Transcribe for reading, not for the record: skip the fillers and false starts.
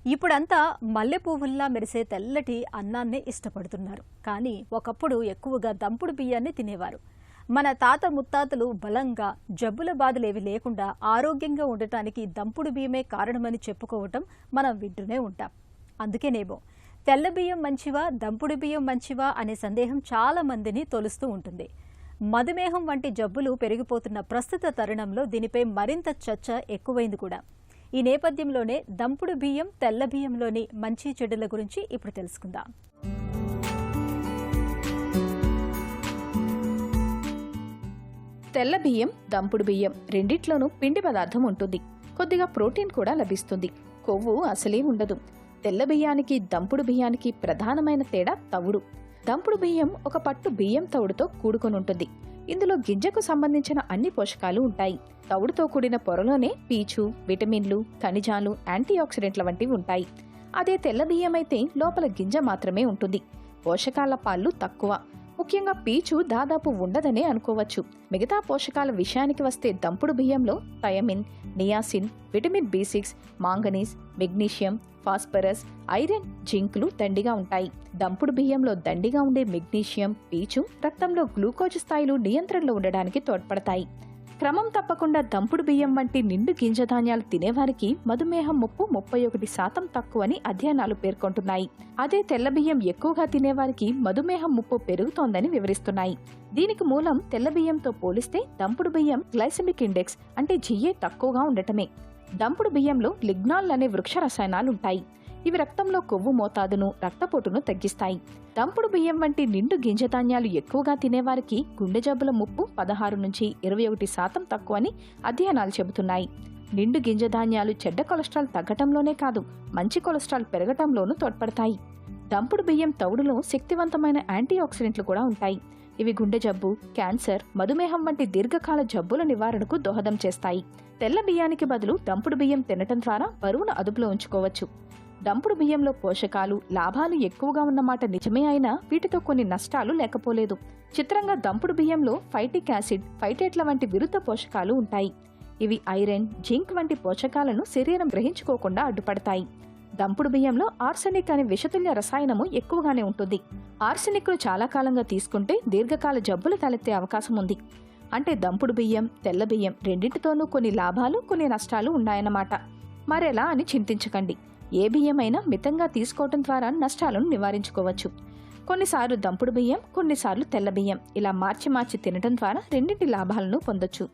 ఇప్పుడంతా మల్లె పువ్వుల్లా మెరిసే తెల్లటి అన్నాన్నే ఇష్టపడుతున్నారు. కానీ ఒకప్పుడు ఎక్కువగా దంపుడు బియ్యాన్ని తినేవారు. మన తాత ముత్తాతలు బలంగా జబ్బుల బాధలేవి లేకుండా ఆరోగ్యంగా ఉండటానికి దంపుడు బియ్యమే కారణమని చెప్పుకోవటం మనం వింటూనే ఉంటాం. అందుకేనేమో తెల్ల బియ్యం మంచివా దంపుడు బియ్యం మంచివా అనే సందేహం చాలా మందిని తొలుస్తూ ఉంటుంది. మధుమేహం వంటి జబ్బులు పెరిగిపోతున్న ప్రస్తుత తరుణంలో దీనిపై మరింత చర్చ ఎక్కువైంది కూడా. ఈ నేపథ్యంలోనే దంపుడు బియ్యం తెల్ల బియ్యంలోని మంచి చెడుల గురించి ఇప్పుడు తెలుసుకుందాం. తెల్ల బియ్యం, దంపుడు బియ్యం రెండిట్లోనూ పిండి పదార్థం ఉంటుంది. కొద్దిగా ప్రోటీన్ కూడా లభిస్తుంది. కొవ్వు అసలే ఉండదు. తెల్ల బియ్యానికి, దంపుడు బియ్యానికి ప్రధానమైన తేడా తవుడు. దంపుడు బియ్యం ఒక పట్టు బియ్యం తవుడుతో కూడుకొనుంటుంది. ఇందులో గింజకు సంబంధించిన అన్ని పోషకాలు ఉంటాయి. తవుడుతో కూడిన పొరలోనే పీచు, విటమిన్లు, ఖనిజాలు, యాంటీఆక్సిడెంట్ల వంటివి ఉంటాయి. అదే తెల్ల బియ్యమైతే లోపల గింజ మాత్రమే ఉంటుంది. పోషకాల పాళ్ళు తక్కువ. ముఖ్యంగా పీచు దాదాపు ఉండదనే అనుకోవచ్చు. మిగతా పోషకాల విషయానికి వస్తే దంపుడు బియ్యంలో thiamine, niacin, vitamin B6, manganese, magnesium, phosphorus, iron, జింక్లు దండిగా ఉంటాయి. దంపుడు బియ్యంలో దండిగా ఉండే మెగ్నీషియం, పీచు రక్తంలో గ్లూకోజ్ స్థాయిలు నియంత్రణలో ఉండడానికి తోడ్పడతాయి. క్రమం తప్పకుండా దంపుడు బియ్యం వంటి నిండు గింజధాన్యాలు తినేవారికి మధుమేహం ముప్పు 31% తక్కువని అధ్యయనాలు పేర్కొంటున్నాయి. అదే తెల్ల బియ్యం ఎక్కువగా తినేవారికి మధుమేహం ముప్పు పెరుగుతోందని వివరిస్తున్నాయి. దీనికి మూలం తెల్ల బియ్యంతో పోలిస్తే దంపుడు బియ్యం గ్లైసెమిక్ ఇండెక్స్ అంటే GA తక్కువగా ఉండటమే. దంపుడు బియ్యంలో లిగ్నాల్ అనే వృక్ష రసాయనాలుంటాయి. ఇవి రక్తంలో కొవ్వు మోతాదును, రక్తపోటును తగ్గిస్తాయి. దంపుడు బియ్యం వంటి నిండు గింజధాన్యాలు ఎక్కువగా తినేవారికి గుండె జబ్బుల ముప్పు 16 నుంచి 21% తక్కువని అధ్యయనాలు చెబుతున్నాయి. నిండు గింజధాన్యాలు చెడ్డ కొలెస్ట్రాల్ తగ్గటంలోనే కాదు, మంచి కొలెస్ట్రాల్ పెరగటంలోనూ తోడ్పడతాయి. దంపుడు బియ్యం తవుడులో శక్తివంతమైన యాంటీఆక్సిడెంట్లు కూడా ఉంటాయి. ఇవి గుండె జబ్బు, క్యాన్సర్, మధుమేహం వంటి దీర్ఘకాల జబ్బుల నివారణకు దోహదం చేస్తాయి. తెల్ల బియ్యానికి బదులు దంపుడు బియ్యం తినటం ద్వారా బరువును అదుపులో ఉంచుకోవచ్చు. దంపుడు బియ్యంలో పోషకాలు, లాభాలు ఎక్కువగా ఉన్నమాట నిజమే అయినా వీటితో కొన్ని నష్టాలు లేకపోలేదు. చిత్రంగా దంపుడు బియ్యంలో ఫైటిక్ యాసిడ్, ఫైటేట్ల వంటి విరుద్ధ పోషకాలు ఉంటాయి. ఇవి ఐరన్, జింక్ వంటి పోషకాలను శరీరం గ్రహించుకోకుండా అడ్డుపడతాయి. దంపుడు బియ్యంలో ఆర్సెనిక్ అనే విషతుల్య రసాయనము ఎక్కువగానే ఉంటుంది. ఆర్సెనిక్ను చాలా కాలంగా తీసుకుంటే దీర్ఘకాల జబ్బులు తలెత్తే అవకాశం ఉంది. అంటే దంపుడు బియ్యం, తెల్ల బియ్యం రెండింటితోనూ కొన్ని లాభాలు, కొన్ని నష్టాలు ఉన్నాయన్నమాట. మరెలా అని చింతించకండి. ఏ బియ్యమైనా మితంగా తీసుకోవటం ద్వారా నష్టాలను నివారించుకోవచ్చు. కొన్నిసార్లు దంపుడు బియ్యం, కొన్నిసార్లు తెల్ల బియ్యం ఇలా మార్చి మార్చి తినటం ద్వారా రెండింటి లాభాలను పొందొచ్చు.